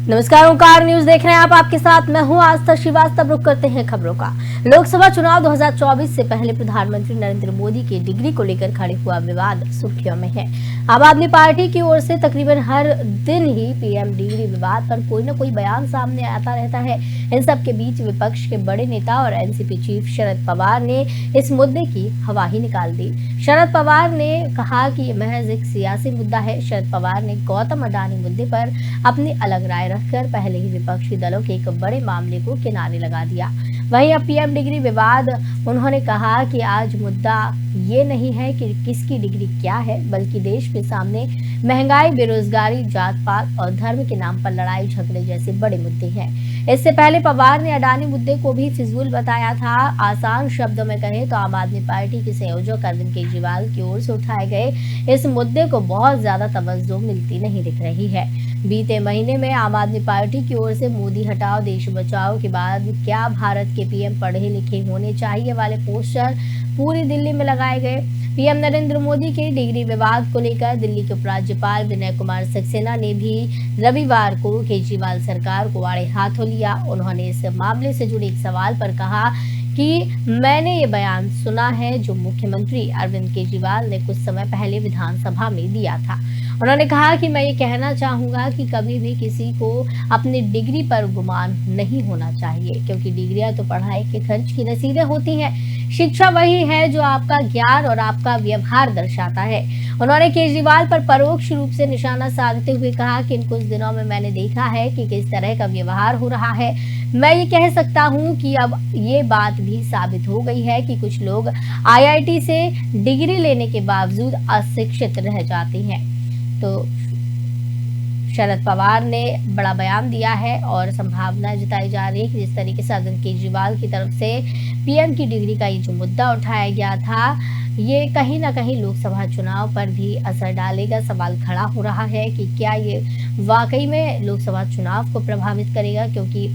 नमस्कार, ओंकार न्यूज देख रहे हैं आप। आपके साथ मैं हूं आस्था श्रीवास्तव। रुक करते हैं खबरों का। लोकसभा चुनाव 2024 से पहले प्रधानमंत्री नरेंद्र मोदी की डिग्री को लेकर खड़े हुआ विवाद सुर्खियों में है। आम आदमी पार्टी की ओर से तकरीबन हर दिन ही पीएम डिग्री विवाद पर कोई न कोई बयान सामने आता रहता है। इन सब के बीच विपक्ष के बड़े नेता और एनसीपी चीफ शरद पवार ने इस मुद्दे की हवा ही निकाल दी। शरद पवार ने कहा कि यह महज एक सियासी मुद्दा है। शरद पवार ने गौतम अडानी मुद्दे पर अपनी अलग राय रखकर पहले ही विपक्षी दलों के एक बड़े मामले को किनारे लगा दिया। वहीं अब पीएम डिग्री विवाद, उन्होंने कहा कि आज मुद्दा ये नहीं है कि किसकी डिग्री क्या है, बल्कि देश के सामने महंगाई, बेरोजगारी, जात पात और धर्म के नाम पर लड़ाई झगड़े जैसे बड़े मुद्दे हैं। इससे पहले पवार ने अडानी मुद्दे को भी फिजूल बताया था। आसान शब्दों में कहें तो आम आदमी पार्टी के संयोजक अरविंद केजरीवाल की ओर से उठाए गए इस मुद्दे को बहुत ज्यादा तवज्जो मिलती नहीं दिख रही है। बीते महीने में आम आदमी पार्टी की ओर से मोदी हटाओ देश बचाओ के बाद क्या भारत के पीएम पढ़े लिखे होने चाहिए वाले पोस्टर पूरी दिल्ली में लगाए गए। पीएम नरेंद्र मोदी के डिग्री विवाद को लेकर दिल्ली के उपराज्यपाल विनय कुमार सक्सेना ने भी रविवार को केजरीवाल सरकार को आड़े हाथों लिया। उन्होंने इस मामले से जुड़े एक सवाल पर कहा कि मैंने ये बयान सुना है जो मुख्यमंत्री अरविंद केजरीवाल ने कुछ समय पहले विधानसभा में दिया था। उन्होंने कहा कि मैं ये कहना चाहूंगा कि कभी भी किसी को अपनी डिग्री पर गुमान नहीं होना चाहिए, क्योंकि डिग्रियां तो पढ़ाई के खर्च की रसीदें होती हैं। शिक्षा वही है जो आपका ज्ञान और आपका व्यवहार दर्शाता है। उन्होंने केजरीवाल पर परोक्ष रूप से निशाना साधते हुए कहा कि इन कुछ दिनों में मैंने देखा है कि किस तरह का व्यवहार हो रहा है। मैं ये कह सकता हूँ कि अब ये बात भी साबित हो गई है कि कुछ लोग आईआईटी से डिग्री लेने के बावजूद अशिक्षित रह जाते हैं। तो शरद पवार ने बड़ा बयान दिया है और संभावना जताई जा रही है कि जिस तरीके से अरविंद केजरीवाल की तरफ से पीएम की डिग्री का ये जो मुद्दा उठाया गया था, ये कहीं ना कहीं लोकसभा चुनाव पर भी असर डालेगा। सवाल खड़ा हो रहा है कि क्या ये वाकई में लोकसभा चुनाव को प्रभावित करेगा, क्योंकि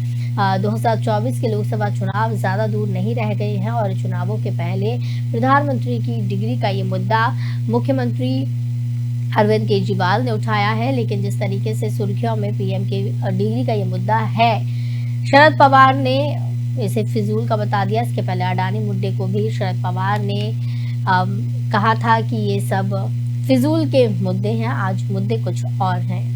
2024 के लोकसभा चुनाव ज्यादा दूर नहीं रह गए हैं और चुनावों के पहले प्रधानमंत्री की डिग्री का ये मुद्दा मुख्यमंत्री अरविंद केजरीवाल ने उठाया है। लेकिन जिस तरीके से सुर्खियों में पीएम के डिग्री का ये मुद्दा है, शरद पवार ने इसे फिजूल का बता दिया। इसके पहले अडानी मुद्दे को भी शरद पवार ने कहा था कि ये सब फिजूल के मुद्दे हैं। आज मुद्दे कुछ और हैं।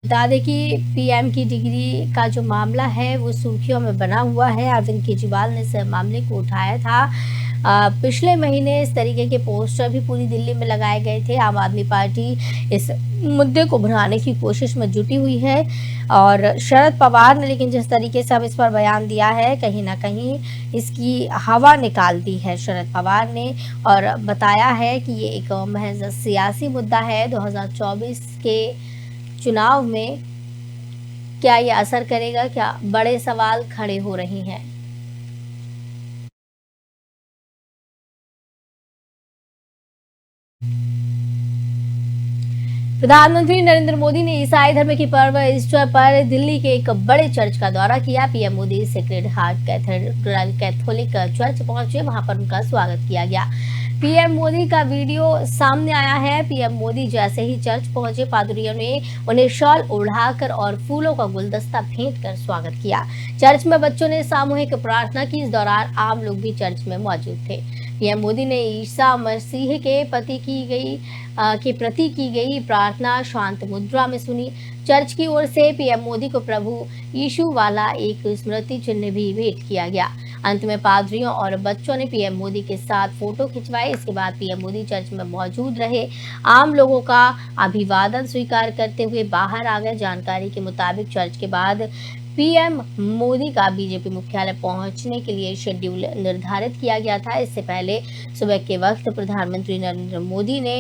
बता दें कि पीएम की डिग्री का जो मामला है वो सुर्खियों में बना हुआ है। अरविंद केजरीवाल ने इस मामले को उठाया था। पिछले महीने इस तरीके के पोस्टर भी पूरी दिल्ली में लगाए गए थे। आम आदमी पार्टी इस मुद्दे को भुनाने की कोशिश में जुटी हुई है और शरद पवार ने लेकिन जिस तरीके से अब इस पर बयान दिया है, कहीं ना कहीं इसकी हवा निकाल दी है शरद पवार ने और बताया है कि ये एक महज सियासी मुद्दा है। 2024 के चुनाव में क्या ये असर करेगा, क्या बड़े सवाल खड़े हो रहे हैं। प्रधानमंत्री नरेंद्र मोदी ने ईसाई धर्म के पर्व ईस्टर पर दिल्ली के एक बड़े चर्च का दौरा किया। PM Modi sacred heart Catholic church पहुंचे, वहां पर उनका स्वागत किया गया। पीएम मोदी का वीडियो सामने आया है। पीएम मोदी जैसे ही चर्च पहुंचे, पादरियों ने उन्हें शॉल ओढ़ाकर और फूलों का गुलदस्ता भेंट कर स्वागत किया। चर्च में बच्चों ने सामूहिक प्रार्थना की। इस दौरान आम लोग भी चर्च में मौजूद थे। पीएम मोदी ने ईसा मसीह के प्रति की गई प्रार्थना शांत मुद्रा में सुनी। चर्च की ओर से पीएम मोदी को प्रभु यीशु वाला एक स्मृति चिन्ह भी भेंट किया गया। अंत में पादरियों और बच्चों ने पीएम मोदी के साथ फोटो खिंचवाए। इसके बाद पीएम मोदी चर्च में मौजूद रहे आम लोगों का अभिवादन स्वीकार करते हुए बाहर आ गए। जानकारी के मुताबिक चर्च के बाद पीएम मोदी का बीजेपी मुख्यालय पहुंचने के लिए शेड्यूल निर्धारित किया गया था। इससे पहले सुबह के वक्त प्रधानमंत्री नरेंद्र मोदी ने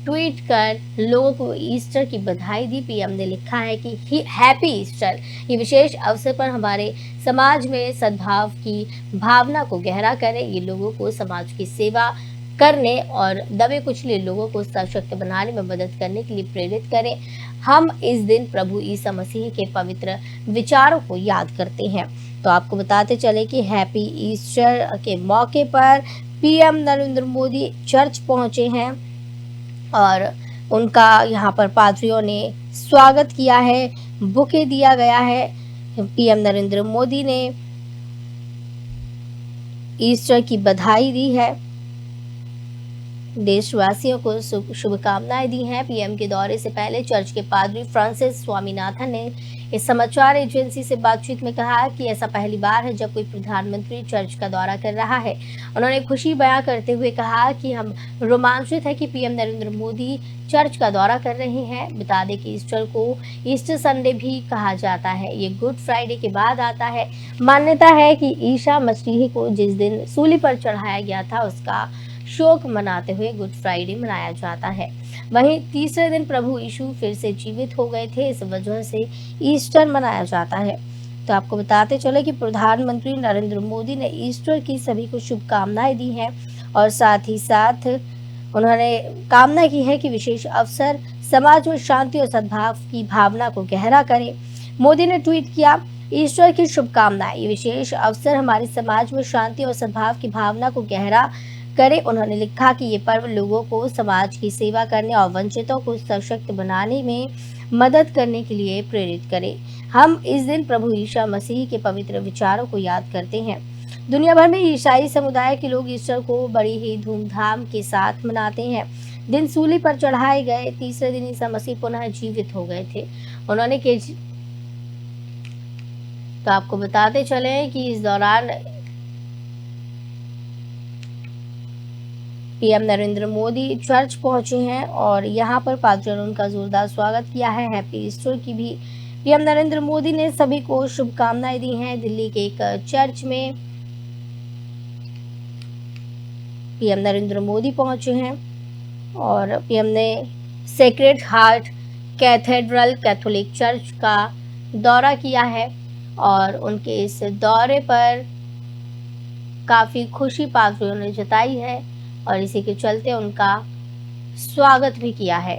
ट्वीट कर लोगों को ईस्टर की बधाई दी। पीएम ने लिखा है कि हैप्पी ईस्टर। ये विशेष अवसर पर हमारे समाज में सद्भाव की भावना को गहरा करे। ये लोगों को समाज की सेवा करने और दबे कुचले लोगों को सशक्त बनाने में मदद करने के लिए प्रेरित करें। हम इस दिन प्रभु ईसा मसीह के पवित्र विचारों को याद करते हैं। तो आपको बताते चले कि हैप्पी ईस्टर के मौके पर पीएम नरेंद्र मोदी चर्च पहुंचे हैं और उनका यहाँ पर पादरियों ने स्वागत किया है, बुके दिया गया है। पीएम नरेंद्र मोदी ने ईस्टर की बधाई दी है, देशवासियों को शुभकामनाएं दी हैं। पीएम के दौरे से पहले चर्च के पादरी फ्रांसिस स्वामीनाथन ने इस समाचार एजेंसी से बातचीत में कहा कि ऐसा पहली बार है जब कोई प्रधानमंत्री चर्च का दौरा कर रहा है। उन्होंने खुशी बयां करते हुए कहा कि हम रोमांचित है कि पीएम नरेंद्र मोदी चर्च का दौरा कर रहे हैं। बता दें कि ईस्टर को ईस्टर संडे भी कहा जाता है। ये गुड फ्राइडे के बाद आता है। मान्यता है कि ईसा मसीह को जिस दिन सूली पर चढ़ाया गया था उसका शोक मनाते हुए गुड फ्राइडे मनाया जाता है। वहीं तीसरे दिन प्रभु यीशु फिर से जीवित हो गए थे, इस वजह से ईस्टर मनाया जाता है। तो आपको बताते चले कि प्रधानमंत्री नरेंद्र मोदी ने ईस्टर की सभी को शुभकामनाएं दी हैं और साथ ही साथ उन्होंने कामना की है कि विशेष अवसर समाज में शांति और सद्भाव की भावना को गहरा करे। मोदी ने ट्वीट किया, ईस्टर की शुभकामनाएं। ये विशेष अवसर हमारे समाज में शांति और सद्भाव की भावना को गहरा करे। उन्होंने लिखा कि ये पर्व लोगों को समाज की सेवा करने और वंचितों को सशक्त बनाने में मदद करने के लिए प्रेरित करे। हम इस दिन प्रभु ईसा मसीह के पवित्र विचारों को याद करते हैं। दुनिया भर में ईसाई समुदाय के लोग ईस्टर को बड़ी ही धूमधाम के साथ मनाते हैं। दिन सूली पर चढ़ाए गए तीसरे दिन ईसा मसीह पुनः जीवित हो गए थे। उन्होंने तो आपको बताते चले कि इस दौरान पीएम नरेंद्र मोदी चर्च पहुंचे हैं और यहां पर पादरियों ने उनका जोरदार स्वागत किया है। हैप्पी ईस्टर की भी पीएम नरेंद्र मोदी ने सभी को शुभकामनाएं दी हैं। दिल्ली के एक चर्च में पीएम नरेंद्र मोदी पहुंचे हैं और पीएम ने sacred heart cathedral Catholic church का दौरा किया है और उनके इस दौरे पर काफी खुशी पादरियों ने जताई है और इसी के चलते उनका स्वागत भी किया है।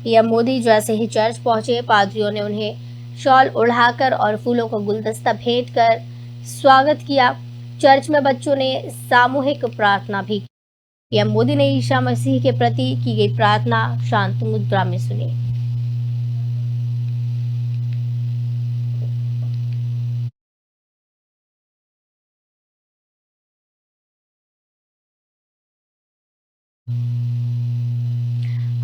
पीएम मोदी जैसे ही चर्च पहुंचे, पादरियों ने उन्हें शॉल ओढ़ाकर और फूलों का गुलदस्ता भेंट कर स्वागत किया। चर्च में बच्चों ने सामूहिक प्रार्थना भी की। पीएम मोदी ने ईसा मसीह के प्रति की गई प्रार्थना शांत मुद्रा में सुनी।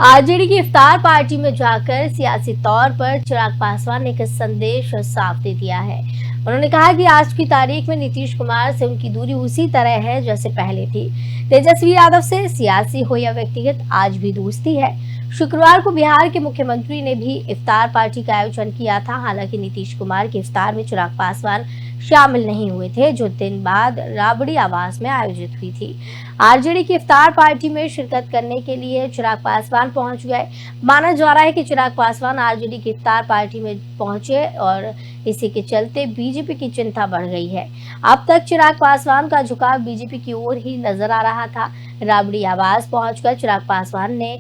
आरजेडी की इफ्तार पार्टी में जाकर सियासी तौर पर चिराग पासवान ने एक संदेश साफ दे दिया है। उन्होंने कहा कि आज की तारीख में नीतीश कुमार से उनकी दूरी उसी तरह है जैसे पहले थी। तेजस्वी यादव से सियासी हो या व्यक्तिगत आज भी दोस्ती है। शुक्रवार को बिहार के मुख्यमंत्री ने भी इफ्तार पार्टी का आयोजन किया था। हालांकि नीतीश कुमार के इफ्तार में चिराग पासवान शामिल नहीं हुए थे, जो दिन बाद राबड़ी आवास में आयोजित हुई थी। आरजेडी की इफ्तार पार्टी में शिरकत करने के लिए चिराग पासवान पहुंच गए। माना जा रहा है कि चिराग पासवान आरजेडी की इफ्तार पार्टी में पहुंचे और इसी के चलते बीजेपी की चिंता बढ़ गई है। अब तक चिराग पासवान का झुकाव बीजेपी की ओर ही नजर आ रहा था। राबड़ी आवास पहुंचकर चिराग पासवान ने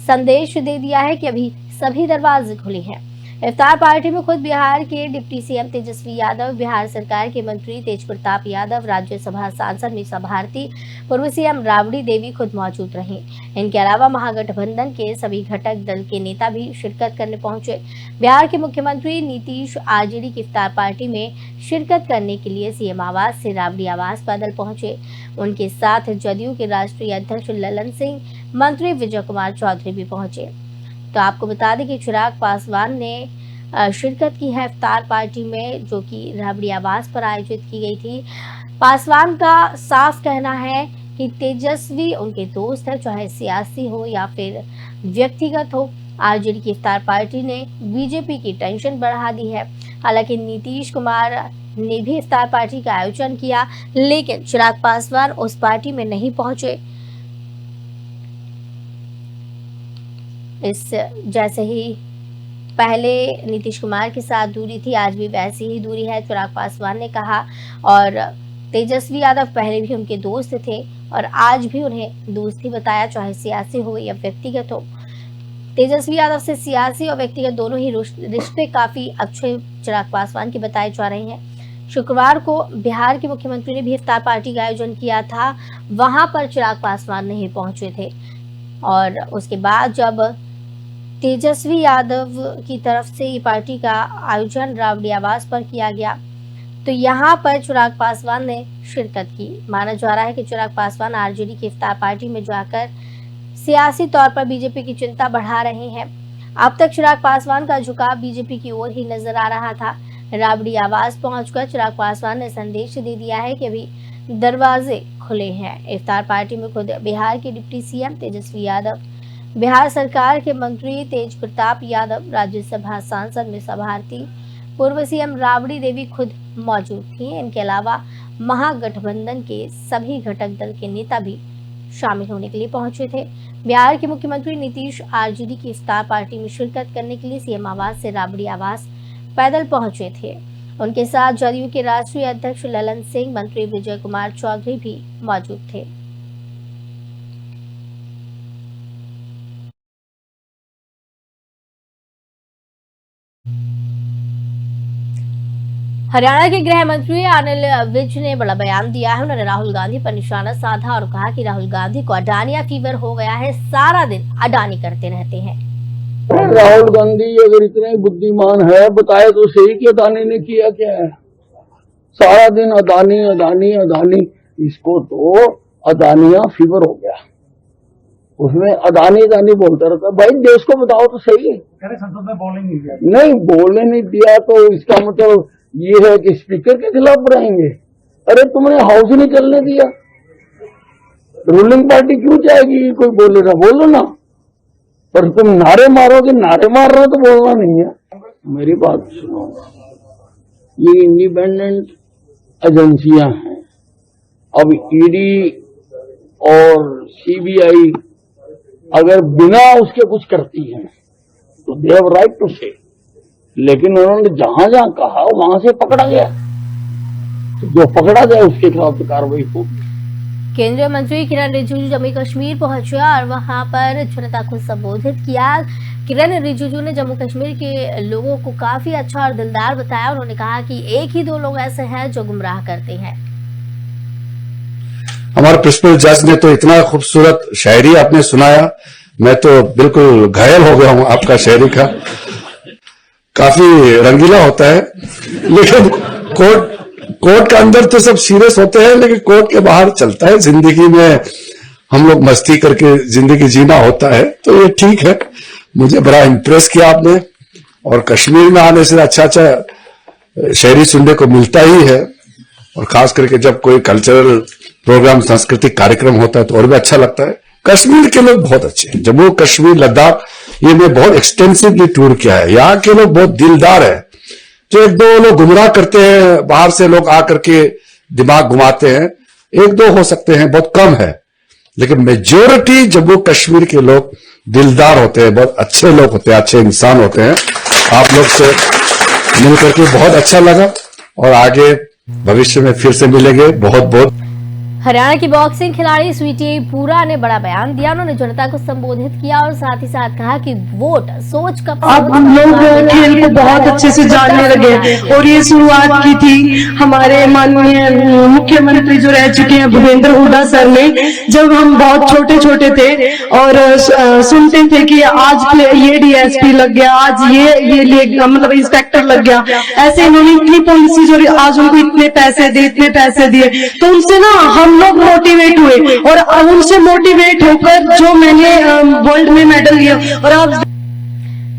संदेश दे दिया है कि अभी सभी दरवाजे खुले हैं। इफ्तार पार्टी में खुद बिहार के डिप्टी सीएम तेजस्वी यादव, बिहार सरकार के मंत्री तेज प्रताप यादव, राज्यसभा सांसद मीसा भारती, पूर्व सीएम राबड़ी देवी खुद मौजूद रहीं। इनके अलावा महागठबंधन के सभी घटक दल के नेता भी शिरकत करने पहुंचे। बिहार के मुख्यमंत्री नीतीश आरजेडी की इफ्तार पार्टी में शिरकत करने के लिए सीएम आवास से राबड़ी आवास पैदल पहुंचे। उनके साथ जदयू के राष्ट्रीय अध्यक्ष ललन सिंह, मंत्री विजय कुमार चौधरी भी पहुंचे। तो आपको बता दें कि चिराग पासवान ने शिरकत की है इफ्तार पार्टी में, जो कि राबड़ी आवास पर आयोजित की गई थी। पासवान का साफ कहना है कि तेजस्वी उनके दोस्त है, चाहे सियासी हो या फिर व्यक्तिगत हो। आरजेडी की इफ्तार पार्टी ने बीजेपी की टेंशन बढ़ा दी है। हालांकि नीतीश कुमार ने भी इफ्तार पार्टी का आयोजन किया, लेकिन चिराग पासवान उस पार्टी में नहीं पहुंचे। इस जैसे ही पहले नीतीश कुमार के साथ दूरी थी, आज भी वैसी ही दूरी है, चिराग पासवान ने कहा। और तेजस्वी यादव पहले भी उनके दोस्त थे और आज भी उन्हें दोस्ती बताया, चाहे सियासी हो या व्यक्तिगत हो। तेजस्वी यादव से सियासी और व्यक्तिगत दोनों ही रिश्ते काफी अच्छे चिराग पासवान के बताए जा रहे हैं। शुक्रवार को बिहार के मुख्यमंत्री ने भी इफ्तार पार्टी का आयोजन किया था, वहां पर चिराग पासवान नहीं पहुंचे थे और उसके बाद जब तेजस्वी यादव की तरफ से ये पार्टी का आयोजन राबड़ी आवास पर किया गया तो यहाँ पर चिराग पासवान ने शिरकत की। माना जा रहा है कि चिराग पासवान आरजेडी की इफ्तार पार्टी में जाकर सियासी तौर पर बीजेपी की चिंता बढ़ा रहे हैं। अब तक चिराग पासवान का झुकाव बीजेपी की ओर ही नजर आ रहा था। राबड़ी आवास पहुंचकर चिराग पासवान ने संदेश दे दिया है कि अभी दरवाजे खुले हैं। इफ्तार पार्टी में खुद बिहार के डिप्टी सीएम तेजस्वी यादव, बिहार सरकार के मंत्री तेज प्रताप यादव, राज्यसभा सांसद मीसा भारती, पूर्व सीएम राबड़ी देवी खुद मौजूद थी। इनके अलावा महागठबंधन के सभी घटक दल के नेता भी शामिल होने के लिए पहुंचे थे। बिहार के मुख्यमंत्री नीतीश आरजेडी की इफ्तार पार्टी में शिरकत करने के लिए सीएम आवास से राबड़ी आवास पैदल पहुंचे थे। उनके साथ जदयू के राष्ट्रीय अध्यक्ष ललन सिंह, मंत्री विजय कुमार चौधरी भी मौजूद थे। हरियाणा के गृह मंत्री अनिल विज ने बड़ा बयान दिया है। उन्होंने राहुल गांधी पर निशाना साधा और कहा कि राहुल गांधी को अडानिया फीवर हो गया है, सारा दिन अडानी करते रहते हैं। राहुल गांधी अगर इतने बुद्धिमान है, बताए तो सही कि अडानी ने किया क्या है। सारा दिन अडानी अडानी अडानी, इसको तो अडानिया फीवर हो गया। उसमें अडानी अडानी बोलता रहता। भाई देश को बताओ तो सही। संसद में बोलने नहीं दिया। नहीं बोलने नहीं दिया तो इसका मतलब ये है कि स्पीकर के खिलाफ रहेंगे। अरे तुमने हाउस ही नहीं चलने दिया, रूलिंग पार्टी क्यों चाहेगी कोई बोले ना, बोलो ना। पर तुम नारे मारोगे, नारे मार रहे हो तो बोलना नहीं है। मेरी बात सुनो, ये इंडिपेंडेंट एजेंसियां हैं। अब ईडी और सीबीआई अगर बिना उसके कुछ करती हैं तो दे हैव राइट टू से, लेकिन उन्होंने जहां जहां कहा वहां से पकड़ा गया, तो जो पकड़ा जाए उसके खिलाफ तो कार्रवाई होगी। केंद्रीय मंत्री किरण रिजिजू जम्मू कश्मीर पहुंचे और वहां पर जनता को संबोधित किया। किरण रिजिजू ने जम्मू कश्मीर के लोगों को काफी अच्छा और दिलदार बताया। उन्होंने कहा कि एक ही दो लोग ऐसे हैं जो गुमराह करते हैं। हमारे प्रिंसिपल जज ने तो इतना खूबसूरत शायरी आपने सुनाया, मैं तो बिल्कुल घायल हो गया हूं आपका शायरी का। काफी रंगीला होता है, लेकिन कोर्ट के अंदर तो सब सीरियस होते हैं, लेकिन कोर्ट के बाहर चलता है। जिंदगी में हम लोग मस्ती करके जिंदगी जीना होता है, तो ये ठीक है। मुझे बड़ा इम्प्रेस किया आपने, और कश्मीर में आने से अच्छा शायरी सुनने को मिलता ही है, और खास करके जब कोई कल्चरल प्रोग्राम, सांस्कृतिक कार्यक्रम होता है तो और भी अच्छा लगता है। कश्मीर के लोग बहुत अच्छे हैं। जम्मू कश्मीर, लद्दाख, ये मैं बहुत एक्सटेंसिवली टूर किया है। यहाँ के लोग बहुत दिलदार है। जो एक दो लोग गुमराह करते हैं, बाहर से लोग आकर के दिमाग घुमाते हैं, एक दो हो सकते हैं, बहुत कम है, लेकिन मेजोरिटी जम्मू कश्मीर के लोग दिलदार होते हैं, बहुत अच्छे लोग होते हैं, अच्छे इंसान होते हैं। आप लोग से मिलकर के बहुत अच्छा लगा, और आगे भविष्य में फिर से मिलेंगे। बहुत बहुत। हरियाणा की बॉक्सिंग खिलाड़ी स्वीटी पूरा ने बड़ा बयान दिया। उन्होंने जनता को संबोधित किया और साथ ही साथ कहा कि वोट सोच का। अब हम लोग खेल को बहुत अच्छे से जानने लगे, और ये शुरुआत की थी हमारे माननीय मुख्यमंत्री जो रह चुके हैं भूपेंद्र हुड्डा सर ने। जब हम बहुत छोटे छोटे थे और सुनते थे कि आज ये डीएसपी लग गया, आज ये मतलब इंस्पेक्टर लग गया, ऐसे इन्होंने इतनी पॉलिसी जो आज उनको इतने पैसे दिए, तो उनसे ना हम लोग मोटिवेट हुए, और उनसे मोटिवेट होकर जो मैंने वर्ल्ड में मेडल लिया। और अब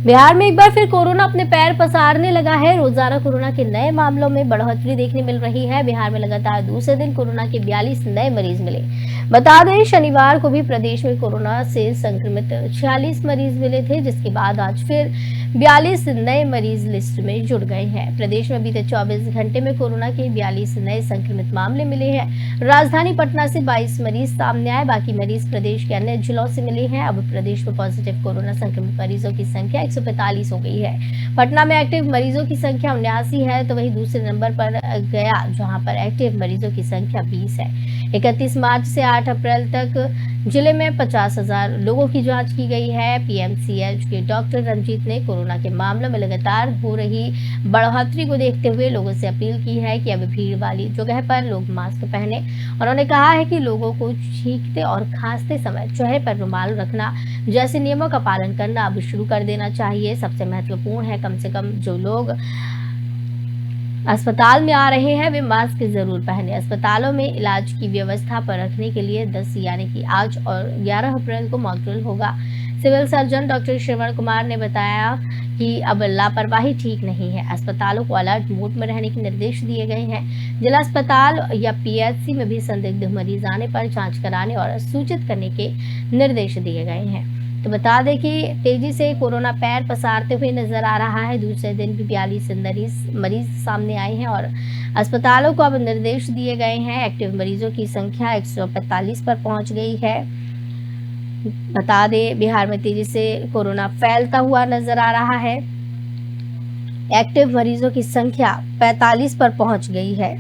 बिहार में एक बार फिर कोरोना अपने पैर पसारने लगा है। रोजाना कोरोना के नए मामलों में बढ़ोतरी देखने मिल रही है। बिहार में लगातार दूसरे दिन कोरोना के 42 नए मरीज मिले। बता दें, शनिवार को भी प्रदेश में कोरोना से संक्रमित 46 मरीज मिले थे, जिसके बाद आज फिर 42 नए मरीज लिस्ट में जुड़ गए हैं। प्रदेश में बीते 24 घंटे में कोरोना के 42 नए संक्रमित मामले मिले हैं। राजधानी पटना से 22 मरीज सामने आए, बाकी मरीज प्रदेश के अन्य जिलों से मिले हैं। अब प्रदेश में पॉजिटिव कोरोना संक्रमित मरीजों की संख्या 145 हो गई है। पटना में एक्टिव मरीजों की संख्या 79 है, तो वही दूसरे नंबर पर गया, जहां पर एक्टिव मरीजों की संख्या 20 है। 31 मार्च से 8 अप्रैल तक जिले में 50,000 लोगों की जांच की गई है। पीएमसीएच के डॉक्टर रंजीत ने कोरोना के मामलों में लगातार हो रही बढ़ोतरी को देखते हुए लोगों से अपील की है कि अब भीड़ वाली जगह पर लोग मास्क पहने। उन्होंने कहा है कि लोगों को छींकते और खांसते समय चेहरे पर रुमाल रखना जैसे नियमों का पालन करना अब शुरू कर देना चाहिए। सबसे महत्वपूर्ण है कम से कम जो लोग अस्पताल में आ रहे हैं वे मास्क जरूर पहने। अस्पतालों में इलाज की व्यवस्था पर रखने के लिए 10 यानी कि आज और 11 अप्रैल को मॉक ड्रिल होगा। Civil surgeon doctor Shravan Kumar ने बताया कि अब लापरवाही ठीक नहीं है। अस्पतालों को अलर्ट मोड में रहने के निर्देश दिए गए हैं। जिला अस्पताल या पीएचसी में भी संदिग्ध मरीज आने पर जांच कराने और सूचित करने के निर्देश दिए गए हैं। तो बता दें कि तेजी से कोरोना पैर पसारते हुए नजर आ रहा है। दूसरे दिन भी 42 मरीज सामने आए हैं और अस्पतालों को अब निर्देश दिए गए हैं। एक्टिव मरीजों की संख्या 145 पर पहुंच गई है। बता दें बिहार में तेजी से कोरोना फैलता हुआ नजर आ रहा है। एक्टिव मरीजों की संख्या 45 पर पहुंच गई है।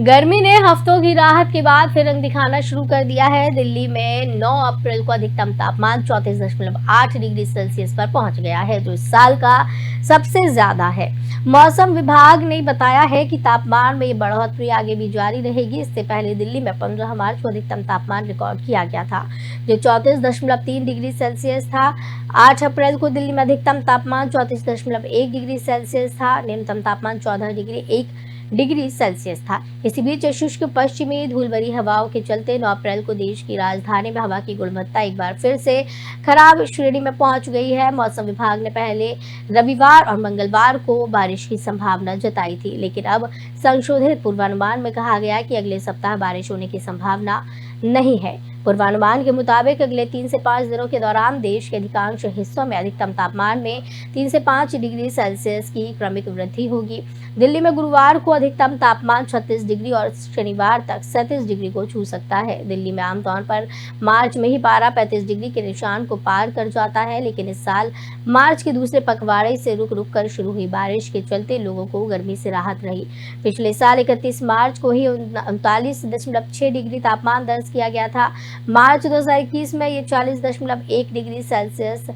गर्मी ने हफ्तों की राहत के बाद फिर रंग दिखाना शुरू कर दिया है। दिल्ली में 9 अप्रैल को अधिकतम तापमान 34.8 डिग्री सेल्सियस पर पहुंच गया है, जो इस साल का सबसे ज्यादा है। मौसम विभाग ने बताया है कि तापमान में ये बढ़ोतरी आगे भी जारी रहेगी। इससे पहले दिल्ली में 15 मार्च को अधिकतम तापमान रिकॉर्ड किया गया था, जो 34.3 डिग्री सेल्सियस था। 8 अप्रैल को दिल्ली में अधिकतम तापमान 34.1 डिग्री सेल्सियस था। न्यूनतम तापमान 14.1 डिग्री सेल्सियस था। इसी बीच शुष्क पश्चिमी धूल भरी हवाओं के चलते 9 अप्रैल को देश की राजधानी में हवा की गुणवत्ता एक बार फिर से खराब श्रेणी में पहुंच गई है। मौसम विभाग ने पहले रविवार और मंगलवार को बारिश की संभावना जताई थी, लेकिन अब संशोधित पूर्वानुमान में कहा गया कि अगले सप्ताह बारिश होने की संभावना नहीं है। पूर्वानुमान के मुताबिक अगले 3 से 5 दिनों के दौरान देश के अधिकांश हिस्सों में अधिकतम तापमान में 3 से 5 डिग्री सेल्सियस की क्रमिक वृद्धि होगी। दिल्ली में गुरुवार को अधिकतम तापमान 36 डिग्री और शनिवार तक 37 डिग्री को छू सकता है। दिल्ली में आमतौर पर मार्च में ही पारा 35 डिग्री के निशान को पार कर जाता है, लेकिन इस साल मार्च के दूसरे पखवाड़े से रुक रुक कर शुरू हुई बारिश के चलते लोगों को गर्मी से राहत रही। पिछले साल 31 मार्च को ही 39.6 डिग्री तापमान दर्ज किया गया था। मार्च 2021 में ये 40.1 डिग्री सेल्सियस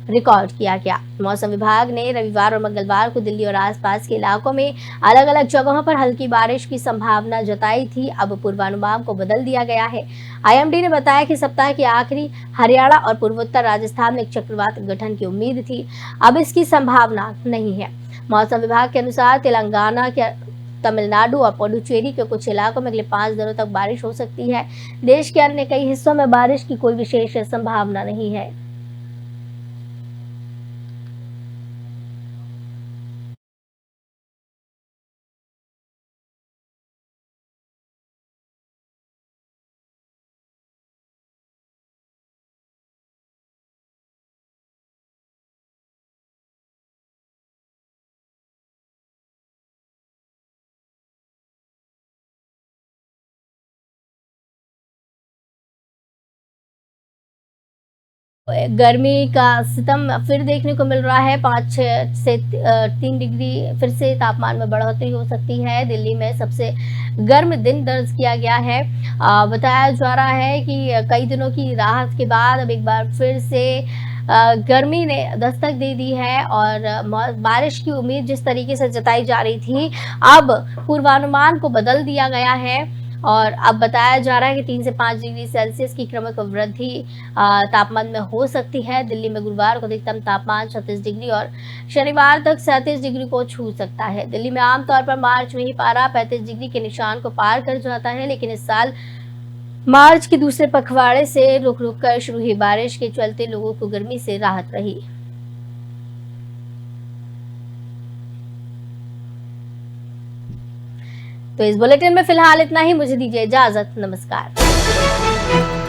रिकॉर्ड किया गया। मौसम विभाग ने रविवार और मंगलवार को दिल्ली और आसपास के इलाकों में अलग अलग जगहों पर हल्की बारिश की संभावना जताई थी। अब पूर्वानुमान को बदल दिया गया है। आईएमडी ने बताया कि सप्ताह के आखिरी हरियाणा और पूर्वोत्तर राजस्थान में एक चक्रवात गठन की उम्मीद थी, अब इसकी संभावना नहीं है। मौसम विभाग के अनुसार तेलंगाना के तमिलनाडु और पुडुचेरी के कुछ इलाकों में अगले 5 दिनों तक बारिश हो सकती है। देश के अन्य कई हिस्सों में बारिश की कोई विशेष संभावना नहीं है। गर्मी का सितम फिर देखने को मिल रहा है। 5 से 3 डिग्री फिर से तापमान में बढ़ोतरी हो सकती है। दिल्ली में सबसे गर्म दिन दर्ज किया गया है। बताया जा रहा है कि कई दिनों की राहत के बाद अब एक बार फिर से गर्मी ने दस्तक दे दी है और बारिश की उम्मीद जिस तरीके से जताई जा रही थी, अब पूर्वानुमान को बदल दिया गया है और अब बताया जा रहा है कि 3 से 5 डिग्री सेल्सियस की क्रमिक वृद्धि तापमान में हो सकती है। दिल्ली में गुरुवार को अधिकतम तापमान 36 डिग्री और शनिवार तक 37 डिग्री को छू सकता है। दिल्ली में आमतौर पर मार्च में ही पारा 35 डिग्री के निशान को पार कर जाता है, लेकिन इस साल मार्च के दूसरे पखवाड़े से रुक रुक कर शुरू हुई बारिश के चलते लोगों को गर्मी से राहत रही। तो इस बुलेटिन में फिलहाल इतना ही। मुझे दीजिए इजाजत। नमस्कार।